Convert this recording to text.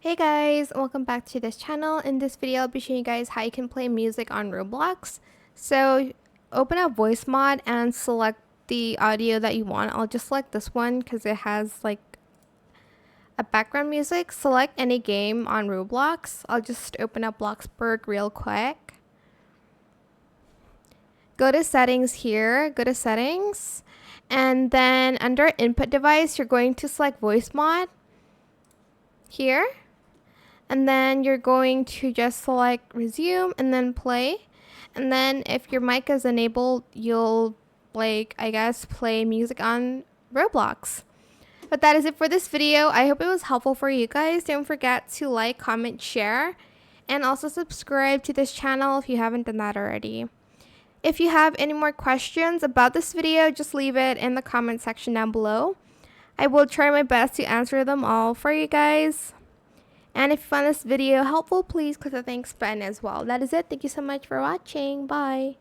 Hey guys, welcome back to this channel. In this video, I'll be showing you guys how you can play music on Roblox. So open up voice mod and select the audio that you want. I'll just select this one because it has like a background music. Select any game on Roblox. I'll just open up Bloxburg real quick. Go to settings here, go to settings, and then under input device, you're going to select voice mod here. And then you're going to just select resume and then play. And then if your mic is enabled, you'll I guess play music on Roblox. But that is it for this video. I hope it was helpful for you guys. Don't forget to like, comment, share, and also subscribe to this channel if you haven't done that already. If you have any more questions about this video, just leave it in the comment section down below. I will try my best to answer them all for you guys. And if you found this video helpful, please click the thanks button as well. That is it. Thank you so much for watching. Bye.